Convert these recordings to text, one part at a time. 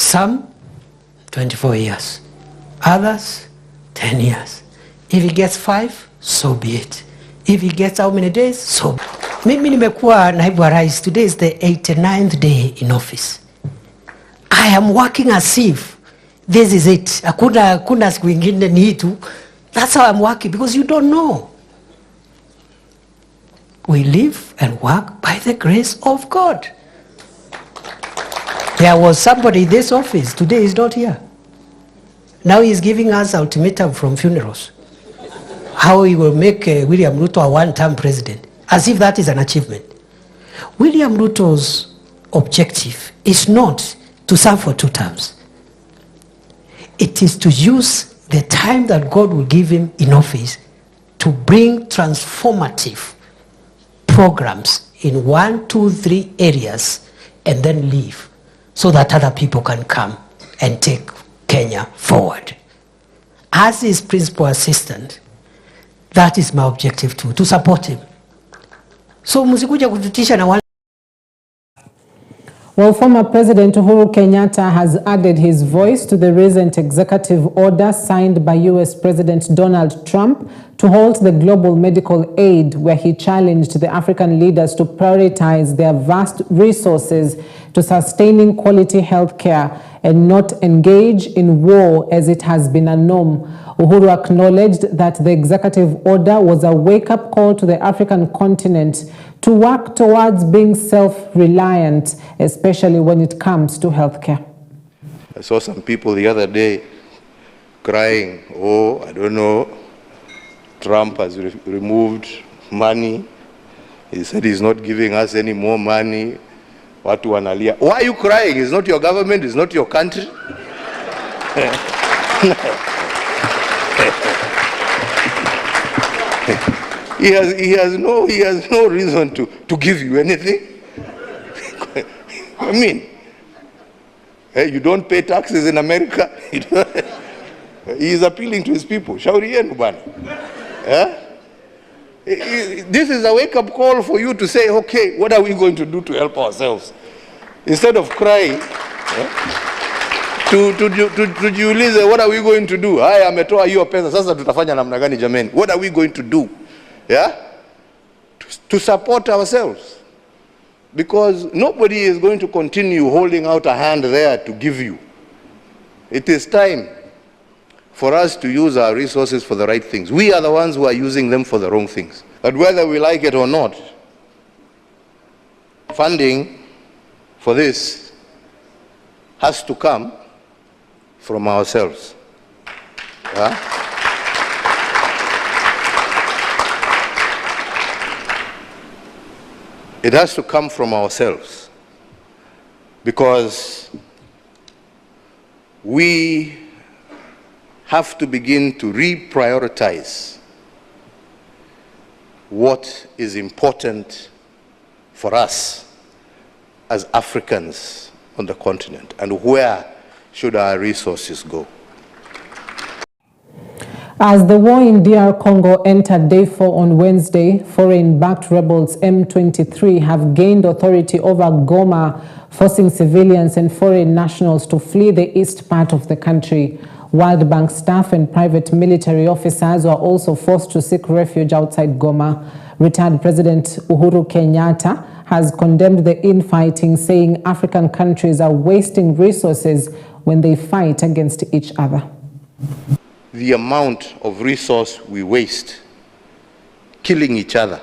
Some 24 years, others 10 years. If he gets 5, so be it. If he gets how many days, so be it. Mimi nimekuwa naibu wa rais. Today is the 89th day in office. I am working as if this is it. Hakuna siku ingine ni tu. That's how I'm working, because you don't know. We live and work by the grace of God. There was somebody in this office, today he's not here. Now he's giving us ultimatum from funerals. How he will make William Ruto a one-term president, as if that is an achievement. William Ruto's objective is not to serve for 2 terms. It is to use the time that God will give him in office to bring transformative programs in 1, 2, 3 areas and then leave, so that other people can come and take Kenya forward. As his principal assistant, that is my objective too, to support him. So musikuja kututisha na wale. Well, former President Uhuru Kenyatta has added his voice to the recent executive order signed by US President Donald Trump to halt the global medical aid, where he challenged the African leaders to prioritize their vast resources to sustaining quality health care and not engage in war as it has been a norm. Uhuru acknowledged that the executive order was a wake-up call to the African continent to work towards being self-reliant, especially when it comes to healthcare. I saw some people the other day crying, oh, I don't know, Trump has removed money. He said he's not giving us any more money. Watu wanalia. Why are you crying? It's not your government, it's not your country. He has no reason to give you anything. I mean, you don't pay taxes in America. He is appealing to his people. Shauri yenu bwana. This is a wake-up call for you to say, okay, what are we going to do to help ourselves? Instead of crying, tujiulize, what are we going to do? Haya ametoa hiyo pesa, sasa tutafanya namna gani jameni? What are we going to do? Yeah? To support ourselves. Because nobody is going to continue holding out a hand there to give you. It is time for us to use our resources for the right things. We are the ones who are using them for the wrong things. But whether we like it or not, funding for this has to come from ourselves. Yeah? It has to come from ourselves, because we have to begin to reprioritize what is important for us as Africans on the continent, and where should our resources go. As the war in DR Congo entered day 4 on Wednesday, foreign-backed rebels M23 have gained authority over Goma, forcing civilians and foreign nationals to flee the east part of the country. World Bank staff and private military officers were also forced to seek refuge outside Goma. Retired President Uhuru Kenyatta has condemned the infighting, saying African countries are wasting resources when they fight against each other. The amount of resource we waste killing each other.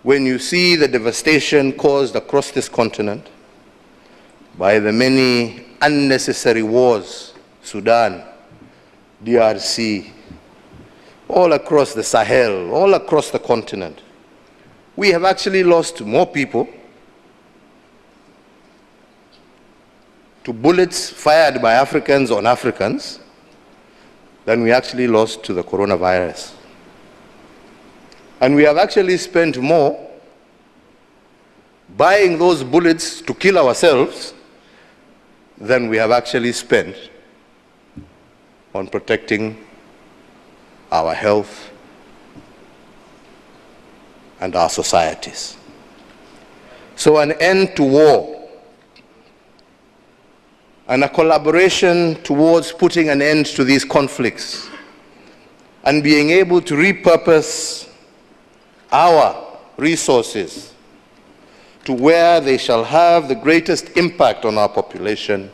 When you see the devastation caused across this continent by the many unnecessary wars, Sudan, DRC, all across the Sahel, all across the continent, we have actually lost more people to bullets fired by Africans on Africans than we actually lost to the coronavirus. And we have actually spent more buying those bullets to kill ourselves than we have actually spent on protecting our health and our societies. So an end to war and a collaboration towards putting an end to these conflicts and being able to repurpose our resources to where they shall have the greatest impact on our population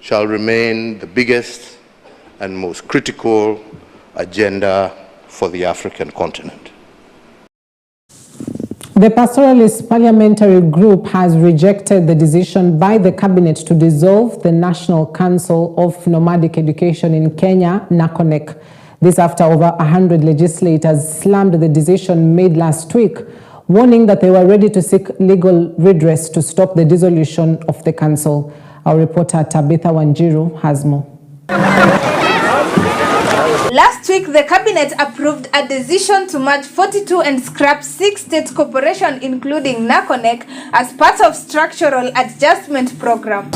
shall remain the biggest and most critical agenda for the African continent. The Pastoralist Parliamentary Group has rejected the decision by the Cabinet to dissolve the National Council of Nomadic Education in Kenya, NACONEC. This after over 100 legislators slammed the decision made last week, warning that they were ready to seek legal redress to stop the dissolution of the council. Our reporter Tabitha Wanjiru has more. Last week, the Cabinet approved a decision to merge 42 and scrap 6 state corporations, including NACONEC, as part of structural adjustment program.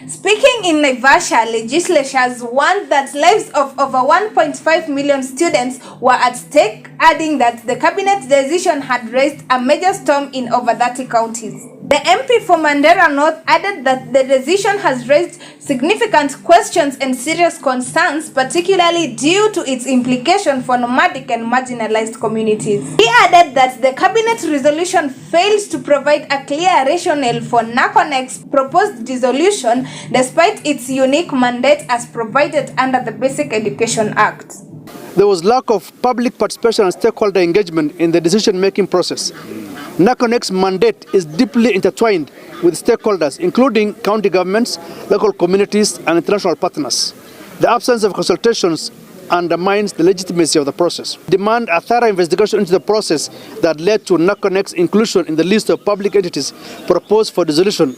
Speaking in Naivasha, legislators warned that lives of over 1.5 million students were at stake, adding that the Cabinet decision had raised a major storm in over 30 counties. The MP for Mandera North added that the decision has raised significant questions and serious concerns, particularly due to its implication for nomadic and marginalized communities. He added that the Cabinet resolution fails to provide a clear rationale for NACONEC's proposed dissolution, despite its unique mandate as provided under the Basic Education Act. There was lack of public participation and stakeholder engagement in the decision-making process. NACONEC's mandate is deeply intertwined with stakeholders, including county governments, local communities, and international partners. The absence of consultations undermines the legitimacy of the process. Demand a thorough investigation into the process that led to NACONEC's inclusion in the list of public entities proposed for dissolution.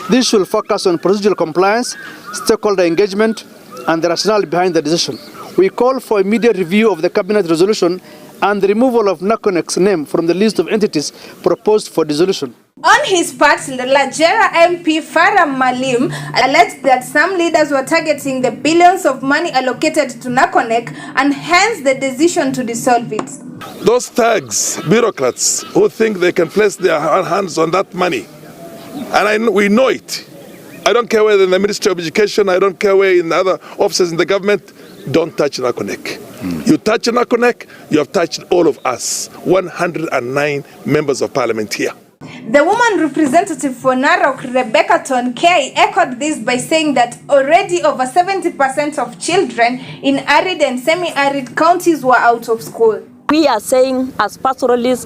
This should focus on procedural compliance, stakeholder engagement, and the rationale behind the decision. We call for immediate review of the Cabinet resolution and the removal of NACONEC's name from the list of entities proposed for dissolution. On his part, the Lajera MP Farah Malim alleged that some leaders were targeting the billions of money allocated to NACONEC and hence the decision to dissolve it. Those thugs, bureaucrats who think they can place their hands on that money, and we know it. I don't care whether in the Ministry of Education, I don't care where in other offices in the government, don't touch NACONEC. You touch NACONEC, you have touched all of us, 109 members of parliament here. The woman representative for Narok, Rebecca Tonkei, echoed this by saying that already over 70% of children in arid and semi-arid counties were out of school. We are saying as pastoralist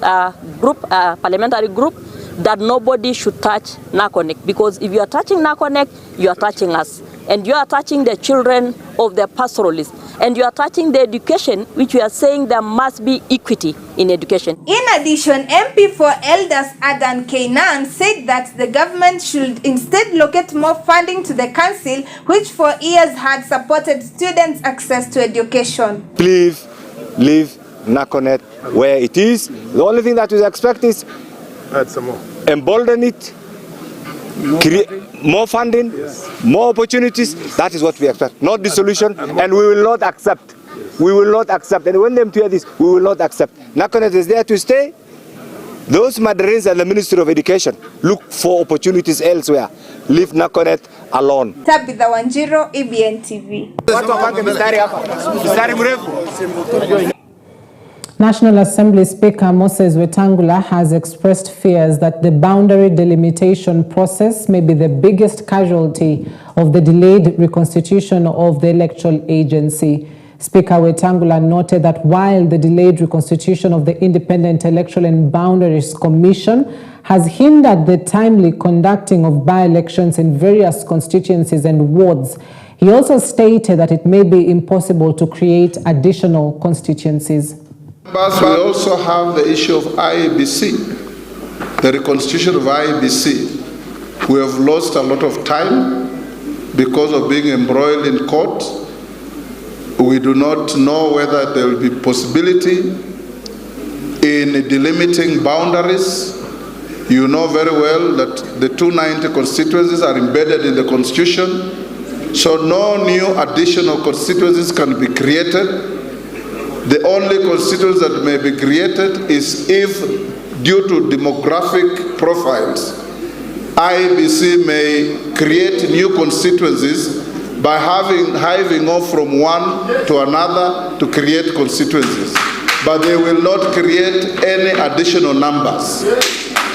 parliamentary group that nobody should touch NACONEC, because if you are touching NACONEC, you are touching us. And you are touching the children of the pastoralists. And you are touching the education, which we are saying there must be equity in education. In addition, MP for Elders Adan Kainan said that the government should instead locate more funding to the council, which for years had supported students' access to education. Please leave NACONEC where it is. The only thing that we expect is add some more. Embolden it, create more funding, more opportunities. That is what we expect, not dissolution, and we will not accept. We will not accept, and when them to hear this, we will not accept. NACONEC is there to stay. Those Madrins and the Ministry of Education look for opportunities elsewhere. Leave NACONEC alone. Tabitha Wanjiru, EBN TV. National Assembly Speaker Moses Wetangula has expressed fears that the boundary delimitation process may be the biggest casualty of the delayed reconstitution of the electoral agency. Speaker Wetangula noted that while the delayed reconstitution of the Independent Electoral and Boundaries Commission has hindered the timely conducting of by-elections in various constituencies and wards, he also stated that it may be impossible to create additional constituencies. But we also have the issue of IEBC, the reconstitution of IEBC. We have lost a lot of time because of being embroiled in court. We do not know whether there will be possibility in delimiting boundaries. You know very well that the 290 constituencies are embedded in the Constitution, so no new additional constituencies can be created. The only constituency that may be created is if, due to demographic profiles, IEBC may create new constituencies by hiving off from one to another to create constituencies, but they will not create any additional numbers.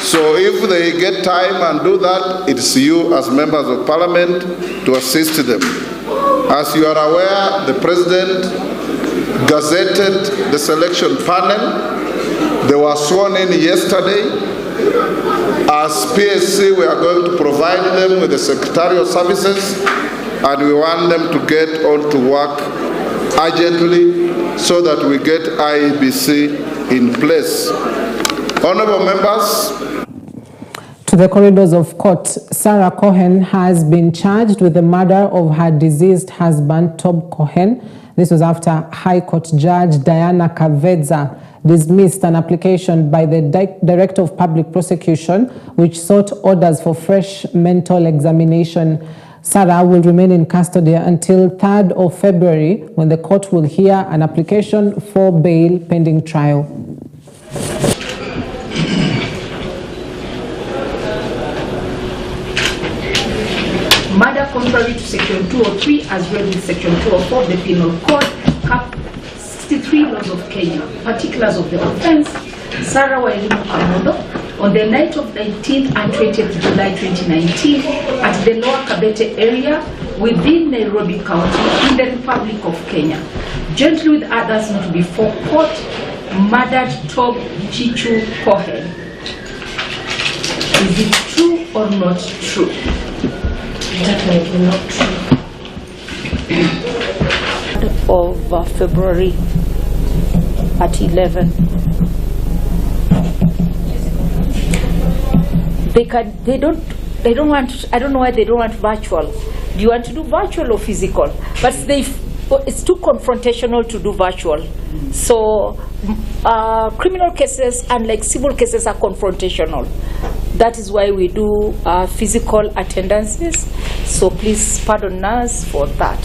So if they get time and do that, it's you as members of parliament to assist them. As you are aware, the president gazetted the selection panel. They were sworn in yesterday. As PSC, we are going to provide them with the secretarial services, and we want them to get on to work urgently so that we get IEBC in place. Honorable members. To the corridors of court, Sarah Cohen has been charged with the murder of her deceased husband, Tob Cohen. This was after High Court Judge Diana Kavedza dismissed an application by the Director of Public Prosecution, which sought orders for fresh mental examination. Sarah will remain in custody until 3rd of February, when the court will hear an application for bail pending trial. Murder contrary to Section 203 as read in Section 204 of the Penal Code, Cap 63 laws of Kenya. Particulars of the offense: Sarah Wairimu Kamodo, on the night of 19th and 20th July 2019, at the Lower Kabete area within Nairobi County in the Republic of Kenya, jointly with others not before court, murdered Tob Chichu Cohen. Is it true or not true? Definitely not true. Of February at 11. They don't want, I don't know why they don't want virtual. Do you want to do virtual or physical? But it's too confrontational to do virtual. So criminal cases, unlike civil cases, are confrontational. That is why we do physical attendances. So please pardon us for that.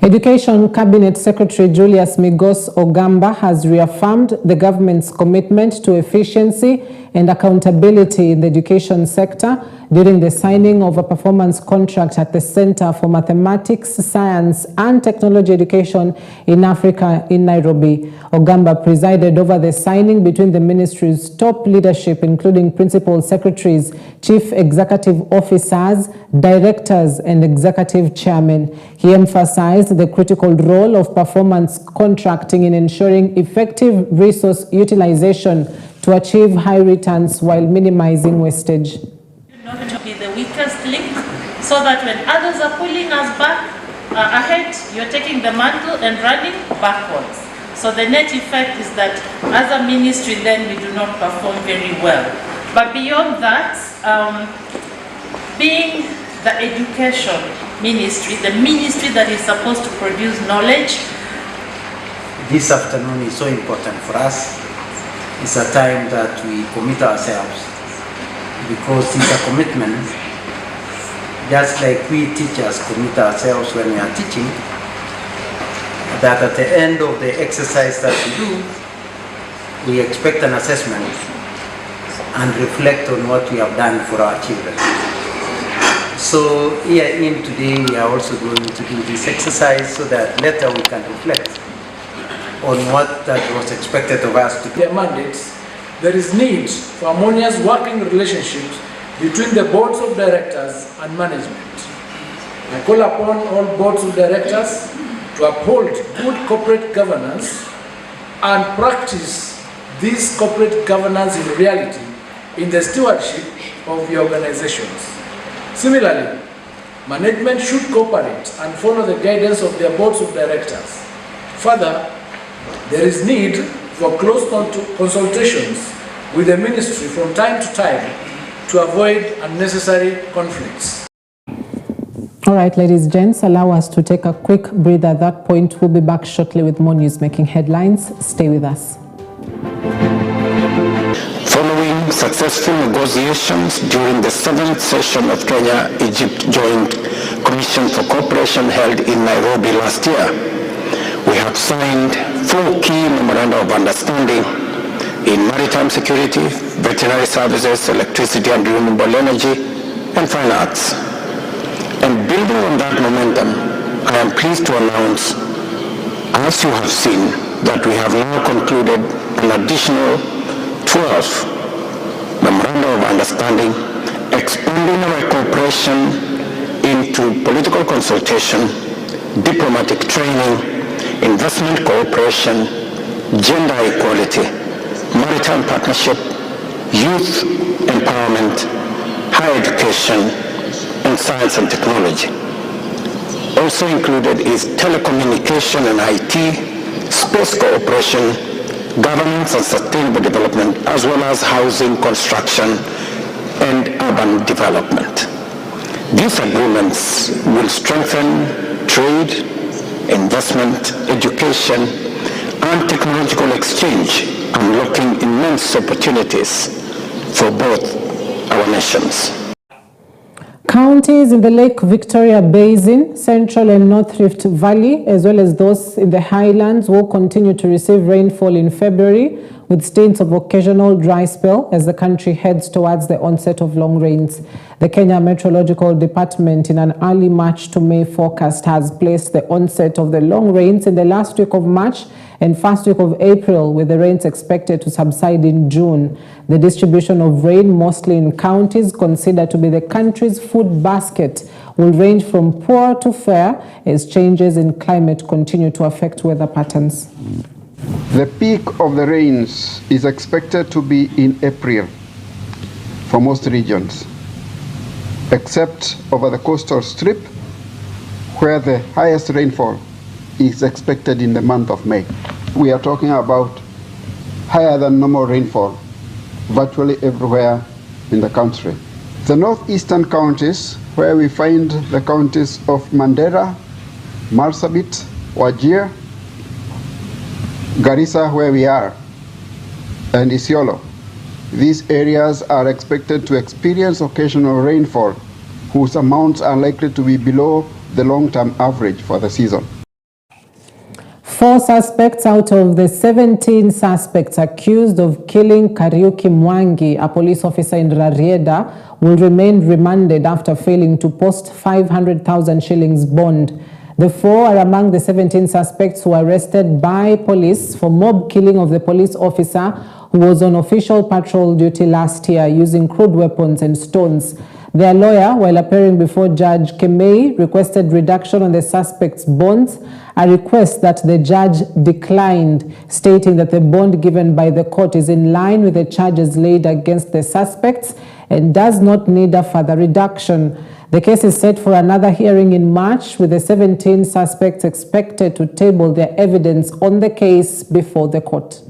Education Cabinet Secretary Julius Migos Ogamba has reaffirmed the government's commitment to efficiency and accountability in the education sector during the signing of a performance contract at the Center for Mathematics, Science and Technology Education in Africa in Nairobi. Ogamba presided over the signing between the ministry's top leadership, including principal secretaries, chief executive officers, directors and executive chairmen. He emphasized the critical role of performance contracting in ensuring effective resource utilization to achieve high returns while minimizing wastage. Not to be the weakest link, so that when others are pulling us back ahead, you're taking the mantle and running backwards. So the net effect is that as a ministry, then we do not perform very well. But beyond that, being the education ministry, the ministry that is supposed to produce knowledge, this afternoon is so important for us. It's a time that we commit ourselves, because it's a commitment, just like we teachers commit ourselves when we are teaching, that at the end of the exercise that we do, we expect an assessment and reflect on what we have done for our children. So here in today, we are also going to do this exercise so that later we can reflect on what that was expected of us to do. Their mandates, there is need for harmonious working relationships between the boards of directors and management. I call upon all boards of directors to uphold good corporate governance and practice this corporate governance in reality in the stewardship of the organizations. Similarly, management should cooperate and follow the guidance of their boards of directors. Further, there is need for close consultations with the ministry from time to time to avoid unnecessary conflicts. All right, ladies and gents, allow us to take a quick breather at that point. We'll be back shortly with more news making headlines. Stay with us. Following successful negotiations during the 7th session of Kenya-Egypt Joint Commission for Cooperation held in Nairobi last year, we have signed 4 key memoranda of understanding in maritime security, veterinary services, electricity and renewable energy, and fine arts. And building on that momentum, I am pleased to announce, as you have seen, that we have now concluded an additional 12 memoranda of understanding, expanding our cooperation into political consultation, diplomatic training, investment cooperation, gender equality, maritime partnership, youth empowerment, higher education, and science and technology. Also included is telecommunication and IT, space cooperation, governance and sustainable development, as well as housing, construction, and urban development. These agreements will strengthen trade, investment, education, and technological exchange, unlocking immense opportunities for both our nations. Counties in the Lake Victoria Basin, Central and North Rift Valley, as well as those in the highlands, will continue to receive rainfall in February, with stints of occasional dry spell as the country heads towards the onset of long rains. The Kenya Meteorological Department, in an early March to May forecast, has placed the onset of the long rains in the last week of March and first week of April, with the rains expected to subside in June. The distribution of rain, mostly in counties considered to be the country's food basket, will range from poor to fair as changes in climate continue to affect weather patterns. The peak of the rains is expected to be in April for most regions, except over the coastal strip, where the highest rainfall is expected in the month of May. We are talking about higher than normal rainfall virtually everywhere in the country. The northeastern counties, where we find the counties of Mandera, Marsabit, Wajir, Garissa, where we are, and Isiolo. These areas are expected to experience occasional rainfall, whose amounts are likely to be below the long-term average for the season. 4 suspects out of the 17 suspects accused of killing Kariuki Mwangi, a police officer in Rarieda, will remain remanded after failing to post 500,000 shillings bond. The 4 are among the 17 suspects who were arrested by police for mob killing of the police officer who was on official patrol duty last year using crude weapons and stones. Their lawyer, while appearing before Judge Kemei, requested reduction on the suspects' bonds, a request that the judge declined, stating that the bond given by the court is in line with the charges laid against the suspects and does not need a further reduction. The case is set for another hearing in March, with the 17 suspects expected to table their evidence on the case before the court.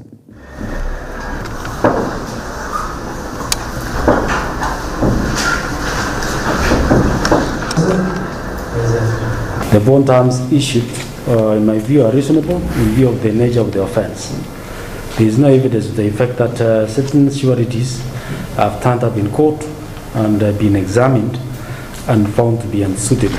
The bond terms issued, in my view, are reasonable in view of the nature of the offence. There is no evidence to the effect that certain sureties have turned up in court and been examined and found to be unsuitable.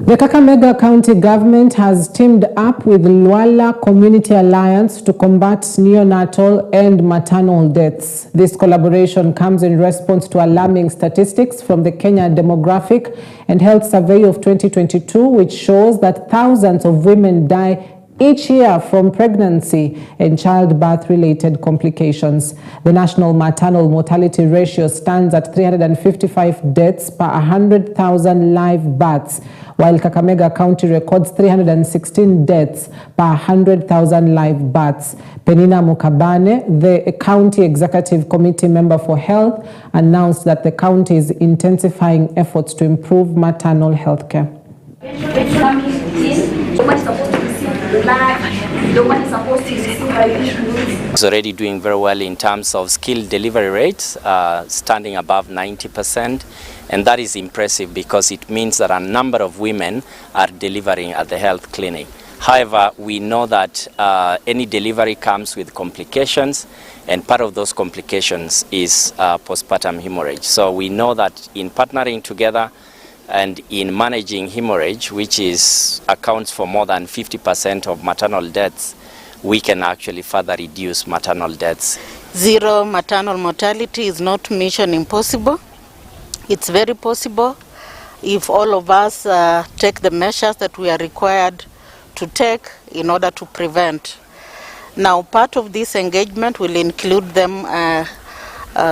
The Kakamega County government has teamed up with Luala Community Alliance to combat neonatal and maternal deaths. This collaboration comes in response to alarming statistics from the Kenya Demographic and Health Survey of 2022, which shows that thousands of women die each year from pregnancy and childbirth-related complications. The national maternal mortality ratio stands at 355 deaths per 100,000 live births, while Kakamega County records 316 deaths per 100,000 live births. Penina Mukabane, the County Executive Committee member for Health, announced that the county is intensifying efforts to improve maternal health care. It's already doing very well in terms of skill delivery rates, standing above 90%, and that is impressive because it means that a number of women are delivering at the health clinic. However, we know that any delivery comes with complications, and part of those complications is postpartum hemorrhage. So we know that in partnering together and in managing hemorrhage, which accounts for more than 50% of maternal deaths, we can actually further reduce maternal deaths. Zero maternal mortality is not mission impossible. It's very possible if all of us take the measures that we are required to take in order to prevent. Now, part of this engagement will include them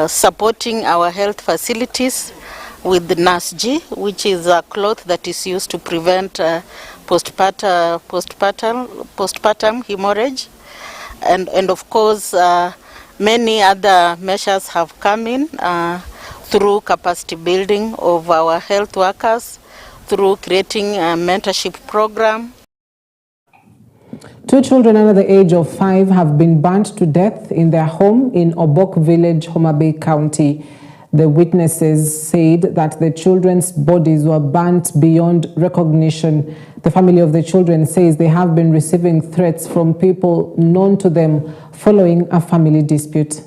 supporting our health facilities with the NASG, which is a cloth that is used to prevent postpartum hemorrhage. And of course, many other measures have come in through capacity building of our health workers, through creating a mentorship program. 2 children under the age of 5 have been burnt to death in their home in Obok Village, Homa Bay County. The witnesses said that the children's bodies were burnt beyond recognition. The family of the children says they have been receiving threats from people known to them following a family dispute.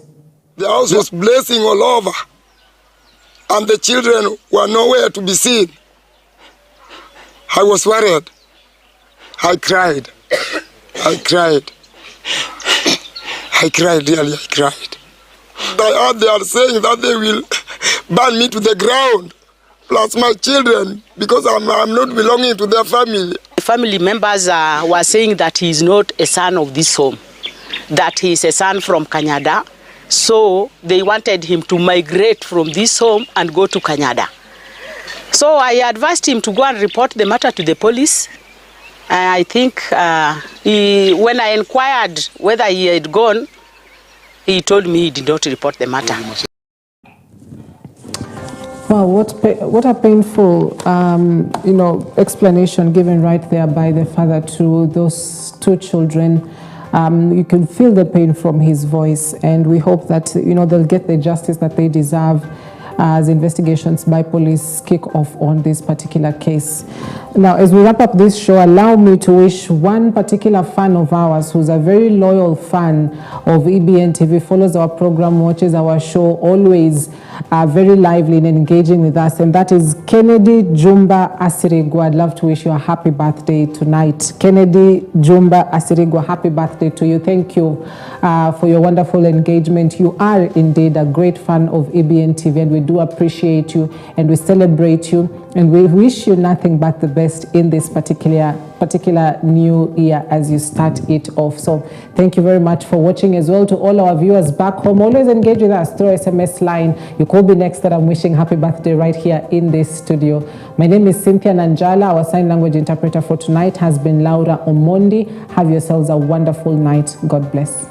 The house was blazing all over, and the children were nowhere to be seen. I was worried. I cried. I cried. I cried, really, I cried. They are saying that they will burn me to the ground, plus my children, because I'm not belonging to their family. The family members were saying that he is not a son of this home, that he is a son from Canada. So they wanted him to migrate from this home and go to Canada. So I advised him to go and report the matter to the police. I think when I inquired whether he had gone, he told me he did not report the matter. Wow, what a painful, explanation given right there by the father to those 2 children. You can feel the pain from his voice, and we hope that they'll get the justice that they deserve as investigations by police kick off on this particular case. Now, as we wrap up this show, allow me to wish one particular fan of ours who's a very loyal fan of EBN TV, follows our program, watches our show, always very lively and engaging with us, and that is Kennedy Jumba Asirigwa. I'd love to wish you a happy birthday tonight. Kennedy Jumba Asirigwa, happy birthday to you. Thank you for your wonderful engagement. You are indeed a great fan of EBN TV, and we do appreciate you and we celebrate you, and we wish you nothing but the best in this particular new year as you start it off. So thank you very much for watching. As well to all our viewers back home, always engage with us through SMS line. You could be next that I'm wishing happy birthday right here in this studio. My name is Cynthia Nanjala. Our sign language interpreter for tonight has been Laura Omondi. Have yourselves a wonderful night. God bless.